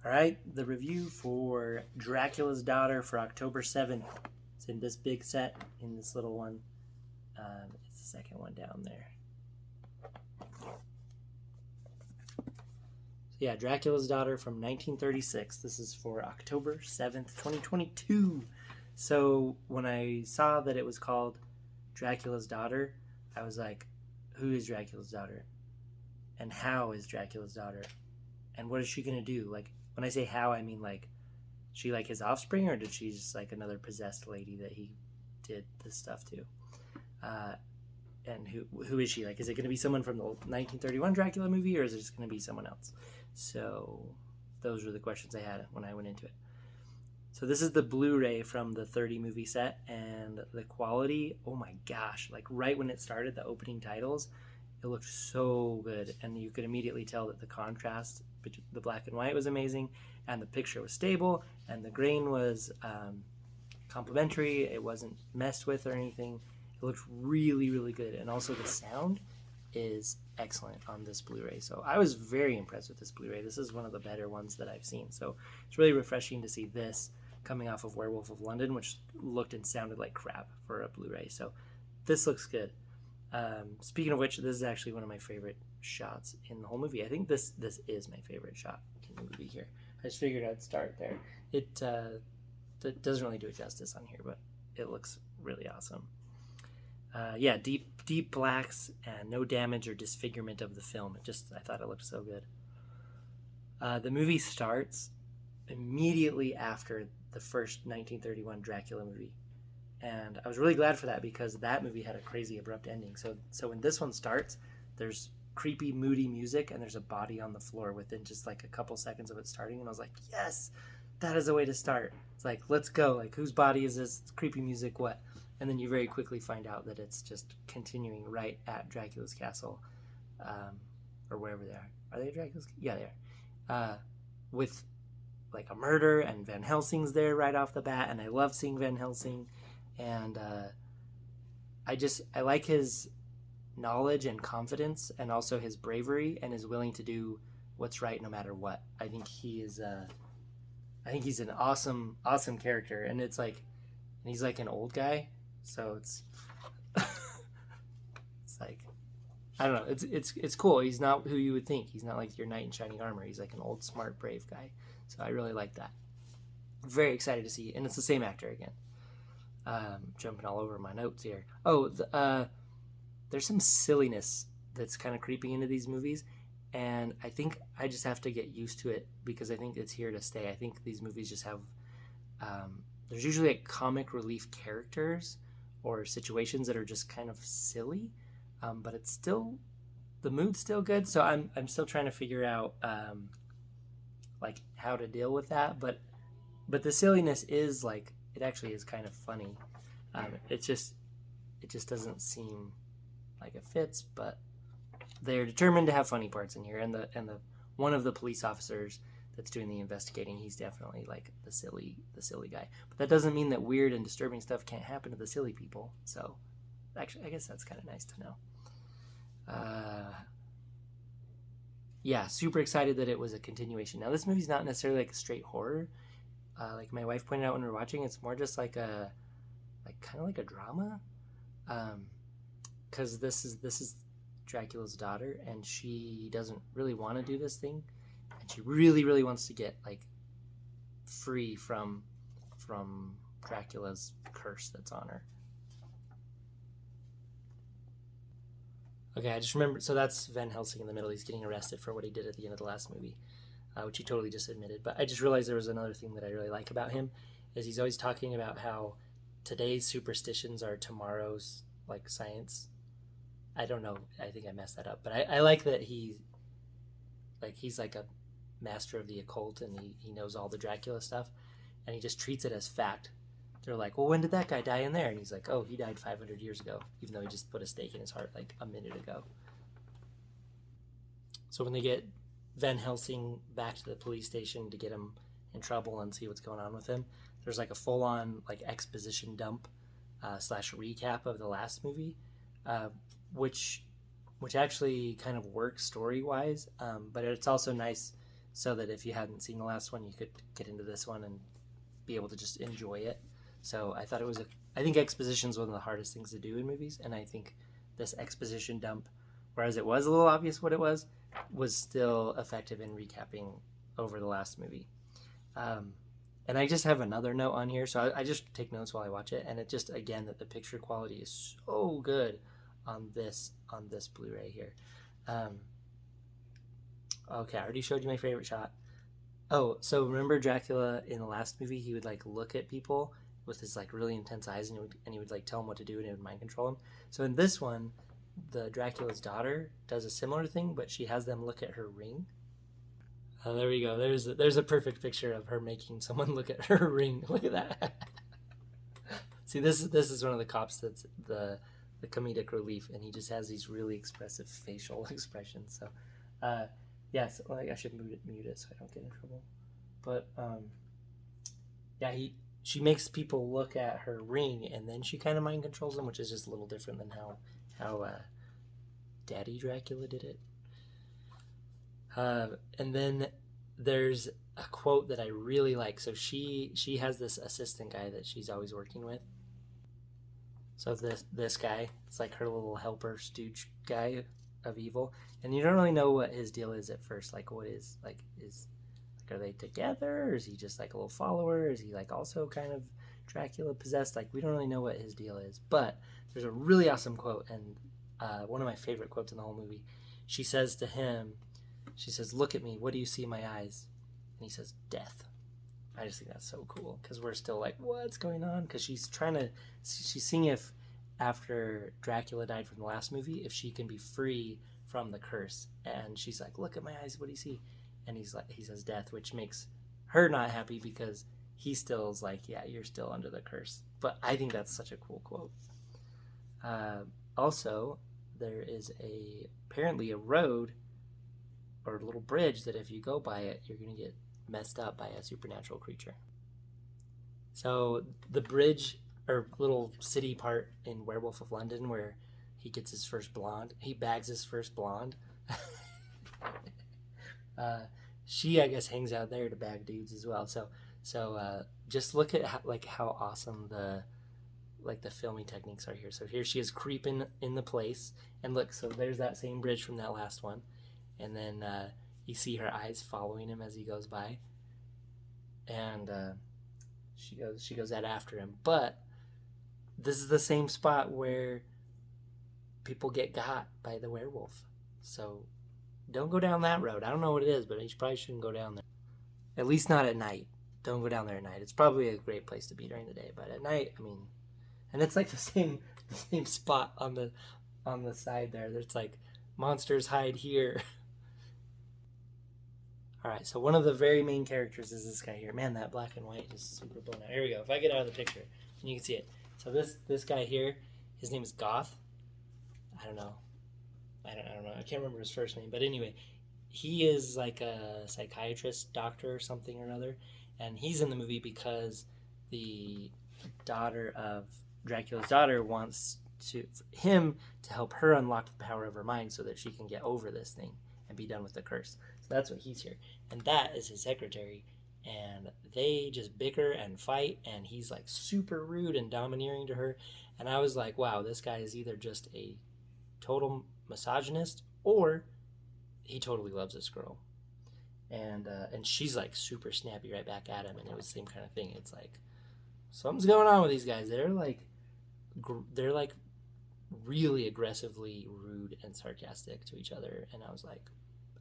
All right, the review for Dracula's Daughter for October 7th. It's in this big set, in this little one. It's the second one down there. So yeah, Dracula's Daughter from 1936. This is for October 7th, 2022. So when I saw that it was called Dracula's Daughter, I was like, who is Dracula's daughter? And how is Dracula's daughter? And what is she going to do? Like, when I say how, I mean like, she like his offspring, or did she just like another possessed lady that he did this stuff to? And who is she? Like, is it going to be someone from the 1931 Dracula movie, or is it just going to be someone else? So those were the questions I had when I went into it. So this is the Blu-ray from the 30 movie set, and the quality, oh my gosh, like right when it started, the opening titles, it looked so good, and you could immediately tell that the contrast between the black and white was amazing, and the picture was stable, and the grain was complementary. It wasn't messed with or anything. It looked really, really good, and also the sound is excellent on this Blu-ray. So I was very impressed with this Blu-ray. This is one of the better ones that I've seen. So it's really refreshing to see this coming off of Werewolf of London, which looked and sounded like crap for a Blu-ray. So this looks good. Speaking of which, this is actually one of my favorite shots in the whole movie. I think this is my favorite shot in the movie here. I just figured I'd start there. It doesn't really do it justice on here, but it looks really awesome. Yeah, deep blacks and no damage or disfigurement of the film. I thought it looked so good. The movie starts immediately after the first 1931 Dracula movie. And I was really glad for that, because that movie had a crazy abrupt ending. So when this one starts, there's creepy, moody music, and there's a body on the floor within just like a couple seconds of it starting. And I was like, yes, that is a way to start. It's like, let's go. Like, whose body is this? It's creepy music, what? And then you very quickly find out that it's just continuing right at Dracula's castle, or wherever they are. Are they at Dracula's? Yeah, they are. With like a murder, and Van Helsing's there right off the bat, and I love seeing Van Helsing. And I like his knowledge and confidence, and also his bravery, and is willing to do what's right no matter what. I think he's an awesome character, and he's like an old guy, so it's it's like, I don't know, it's cool. He's not who you would think. He's not like your knight in shining armor. He's like an old, smart, brave guy. So I really like that. Very excited to see, and it's the same actor again. Jumping all over my notes here. There's some silliness that's kind of creeping into these movies, and I think I just have to get used to it, because I think it's here to stay. I think these movies just have there's usually like comic relief characters or situations that are just kind of silly, but it's still, the mood's still good. So I'm still trying to figure out like how to deal with that, but the silliness is like, it actually is kind of funny. It just doesn't seem like it fits, but they're determined to have funny parts in here. And the one of the police officers that's doing the investigating, he's definitely like the silly guy. But that doesn't mean that weird and disturbing stuff can't happen to the silly people. So actually, I guess that's kind of nice to know. Yeah, super excited that it was a continuation. Now, this movie's not necessarily like a straight horror. Like my wife pointed out when we were watching, it's more just like kind of like a drama, because this is Dracula's daughter, and she doesn't really want to do this thing, and she really wants to get like free from Dracula's curse that's on her. Okay, I just remember, so that's Van Helsing in the middle. He's getting arrested for what he did at the end of the last movie. Which he totally just admitted. But I just realized there was another thing that I really like about him, is he's always talking about how today's superstitions are tomorrow's like science. I don't know, I think I messed that up, but I like that he's like a master of the occult, and he knows all the Dracula stuff, and he just treats it as fact. They're like, well, when did that guy die in there? And he's like, oh, he died 500 years ago, even though he just put a stake in his heart like a minute ago. So when they get Van Helsing back to the police station to get him in trouble and see what's going on with him, there's like a full-on like exposition dump / recap of the last movie, which actually kind of works story-wise, but it's also nice so that if you hadn't seen the last one, you could get into this one and be able to just enjoy it. So I thought it was I think exposition is one of the hardest things to do in movies, and I think this exposition dump, whereas it was a little obvious what it was still effective in recapping over the last movie. And I just have another note on here, so I just take notes while I watch it, and it just, again, that the picture quality is so good on this Blu-ray here. Okay, I already showed you my favorite shot. Oh, so remember Dracula in the last movie? He would like look at people with his like really intense eyes, and he would like tell them what to do, and it would mind control them. So in this one, the Dracula's daughter does a similar thing, but she has them look at her ring. Oh, there we go. There's a perfect picture of her making someone look at her ring. Look at that. See, this is one of the cops that's the comedic relief, and he just has these really expressive facial expressions. So, yes, like I should mute it so I don't get in trouble. But yeah, she makes people look at her ring, and then she kind of mind controls them, which is just a little different than how Daddy Dracula did it. And then there's a quote that I really like. So she has this assistant guy that she's always working with. So this guy, it's like her little helper stooge guy of evil, and you don't really know what his deal is at first. Like, what is are they together, or is he just like a little follower? Is he like also kind of Dracula possessed? Like, we don't really know what his deal is. But there's a really awesome quote, and one of my favorite quotes in the whole movie. She says to him, she says, "Look at me. What do you see in my eyes?" And he says, "Death." I just think that's so cool, because we're still like, what's going on? Because she's seeing if after Dracula died from the last movie, if she can be free from the curse. And she's like, "Look at my eyes. What do you see?" And he says death, which makes her not happy, because he still is like, yeah, you're still under the curse. But I think that's such a cool quote. Also, there is apparently a road or a little bridge that if you go by it, you're going to get messed up by a supernatural creature. So the bridge or little city part in Werewolf of London where he gets his first blonde, he bags his first blonde. She, I guess, hangs out there to bag dudes as well. So just look at how awesome the filming techniques are here. So here she is creeping in the place, and look, so there's that same bridge from that last one, and then you see her eyes following him as he goes by, and she goes out after him. But this is the same spot where people get got by the werewolf. So don't go down that road. I don't know what it is, but you probably shouldn't go down there. At least not at night. Don't go down there at night. It's probably a great place to be during the day, but at night, I mean, and it's like the same spot on the side there. It's like monsters hide here. All right, so one of the very main characters is this guy here. Man, that black and white is super blown out. Here we go. If I get out of the picture, and you can see it. So this guy here, his name is Goth. I don't know. I can't remember his first name, but anyway, he is like a psychiatrist, doctor, or something or other, and he's in the movie because the daughter of Dracula's daughter wants him to help her unlock the power of her mind so that she can get over this thing and be done with the curse. So that's what he's here, and that is his secretary, and they just bicker and fight, and he's like super rude and domineering to her, and I was like, wow, this guy is either just a total misogynist or he totally loves this girl, and she's like super snappy right back at him, and it was the same kind of thing. It's like something's going on with these guys. They're like really aggressively rude and sarcastic to each other, and I was like,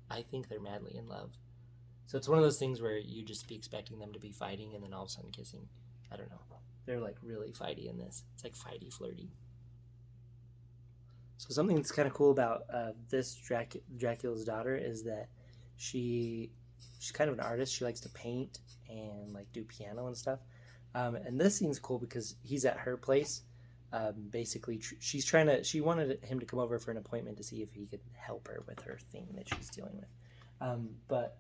I think they're madly in love. So it's one of those things where you just be expecting them to be fighting and then all of a sudden kissing. I don't know. They're like really fighty in this. It's like fighty, flirty. So something that's kind of cool about this Dracula's daughter is that she's kind of an artist. She likes to paint and like do piano and stuff. And this scene's cool because he's at her place. Basically, she wanted him to come over for an appointment to see if he could help her with her thing that she's dealing with. But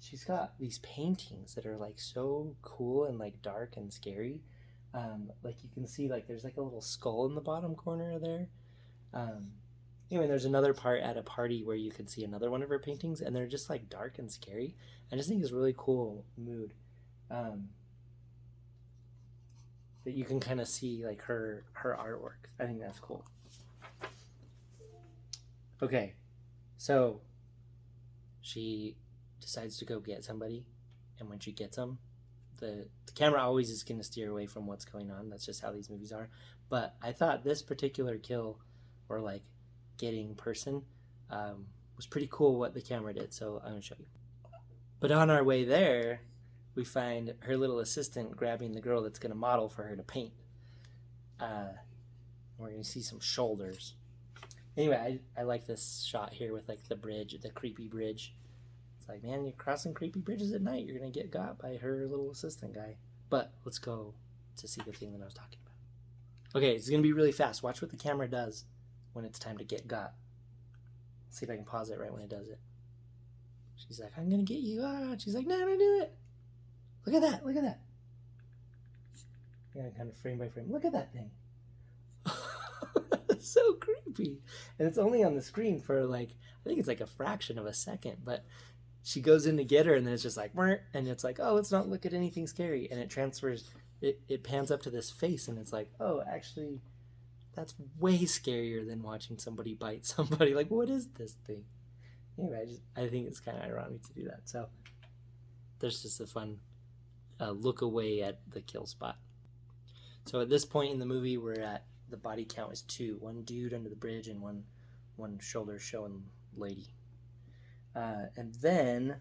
she's got these paintings that are like so cool and like dark and scary. Like you can see like there's like a little skull in the bottom corner there. Anyway, there's another part at a party where you can see another one of her paintings, and they're just like dark and scary. I just think it's really cool mood. Um, that you can kind of see like her artwork. I think that's cool. Okay, so she decides to go get somebody, and when she gets them, the camera always is going to steer away from what's going on. That's just how these movies are. But I thought this particular kill, or like getting person, was pretty cool what the camera did. So I'm going to show you. But on our way there, we find her little assistant grabbing the girl that's going to model for her to paint. We're going to see some shoulders. Anyway, I like this shot here with like the bridge, the creepy bridge. It's like, man, you're crossing creepy bridges at night. You're going to get got by her little assistant guy. But let's go to see the thing that I was talking about. Okay, it's going to be really fast. Watch what the camera does when it's time to get got. Let's see if I can pause it right when it does it. She's like, I'm going to get you. She's like, no, I'm going to do it. Look at that. Look at that. Yeah, kind of frame by frame. Look at that thing. It's so creepy. And it's only on the screen for like, I think it's like a fraction of a second. But she goes in to get her, and then it's just like, and it's like, oh, let's not look at anything scary. And it transfers, it pans up to this face, and it's like, oh, actually, that's way scarier than watching somebody bite somebody. Like, what is this thing? Anyway, I think it's kind of ironic to do that. So there's just a fun look away at the kill spot. So at this point in the movie, we're at the body count is 2. One dude under the bridge and one shoulder showing lady. And then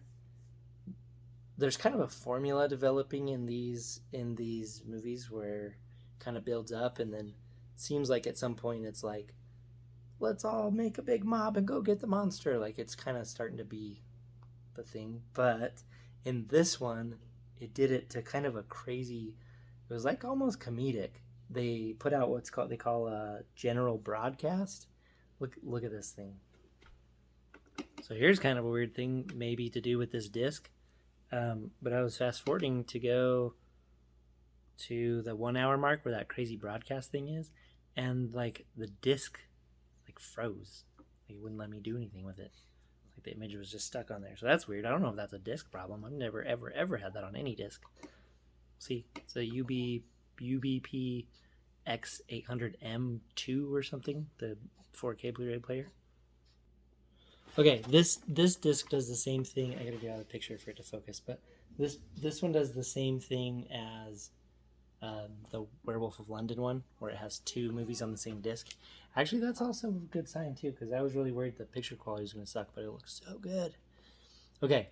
there's kind of a formula developing in these movies where it kind of builds up, and then seems like at some point it's like, let's all make a big mob and go get the monster. Like it's kind of starting to be the thing. But in this one, it did it to kind of a crazy, it was like almost comedic. They put out they call a general broadcast. Look at this thing. So here's kind of a weird thing maybe to do with this disc. But I was fast forwarding to go to the 1 hour mark where that crazy broadcast thing is. And like the disc like froze. Like, it wouldn't let me do anything with it. Like the image was just stuck on there. So that's weird. I don't know if that's a disc problem. I've never ever had that on any disc. See, it's a UBP X800M2 or something, the 4K Blu-ray player. Okay, this disc does the same thing. I gotta get out of the picture for it to focus, but this one does the same thing as the Werewolf of London one, where it has 2 movies on the same disc. Actually, that's also a good sign too, because I was really worried the picture quality was going to suck, but it looks so good. Okay,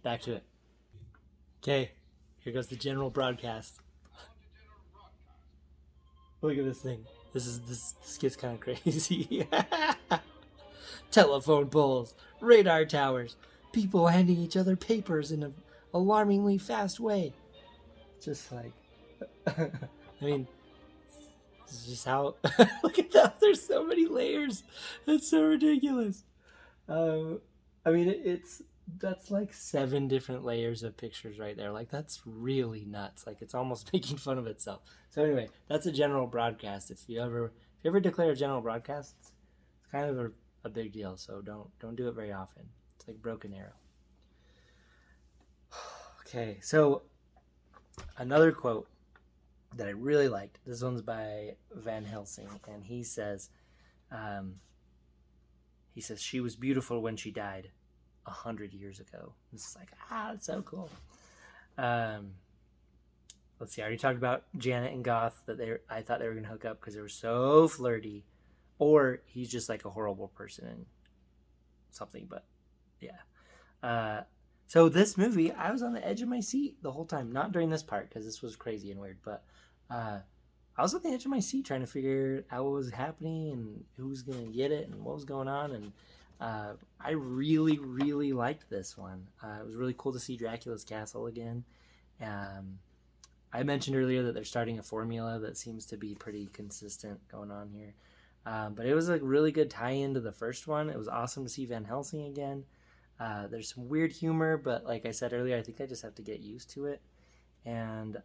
back to it. Okay, here goes the general broadcast. Look at this thing. This gets kind of crazy. Telephone poles, radar towers, people handing each other papers in an alarmingly fast way. Just like, I mean, this is just how. Look at that! There's so many layers. That's so ridiculous. I mean, that's like 7 different layers of pictures right there. Like that's really nuts. Like it's almost making fun of itself. So anyway, that's a general broadcast. If you ever declare a general broadcast, it's kind of a big deal. So don't do it very often. It's like Broken Arrow. Okay, so another quote that I really liked. This one's by Van Helsing, and he says, she was beautiful when she died 100 years ago. This is like, that's so cool. Let's see, I already talked about Janet and Goth, that I thought they were gonna hook up because they were so flirty, or he's just like a horrible person and something. But yeah. So this movie, I was on the edge of my seat the whole time. Not during this part because this was crazy and weird, but I was on the edge of my seat trying to figure out what was happening and who was gonna get it and what was going on. And I really, really liked this one. It was really cool to see Dracula's castle again. I mentioned earlier that they're starting a formula that seems to be pretty consistent going on here. But it was a really good tie-in to the first one. It was awesome to see Van Helsing again. There's some weird humor, but like I said earlier, I think I just have to get used to it. And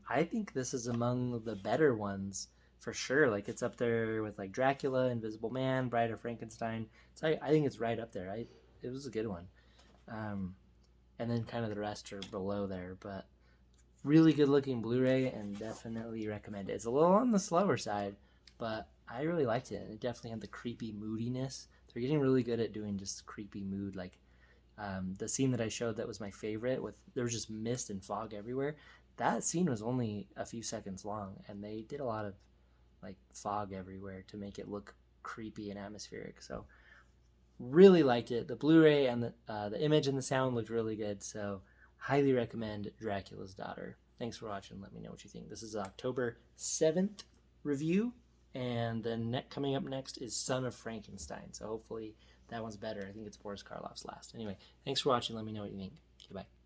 I think this is among the better ones for sure. Like it's up there with like Dracula, Invisible Man, Bride of Frankenstein. So I think it's right up there. It was a good one. And then kind of the rest are below there, but really good looking Blu-ray and definitely recommend it. It's a little on the slower side, but I really liked it. It definitely had the creepy moodiness. They're getting really good at doing just creepy mood. Like the scene that I showed that was my favorite, with there was just mist and fog everywhere. That scene was only a few seconds long, and they did a lot of like fog everywhere to make it look creepy and atmospheric. So really liked it. The Blu-ray and the image and the sound looked really good. So highly recommend Dracula's Daughter. Thanks for watching. Let me know what you think. This is October 7th review, and then coming up next is Son of Frankenstein. So hopefully that one's better. I think it's Boris Karloff's last. Anyway, thanks for watching. Let me know what you think. Goodbye.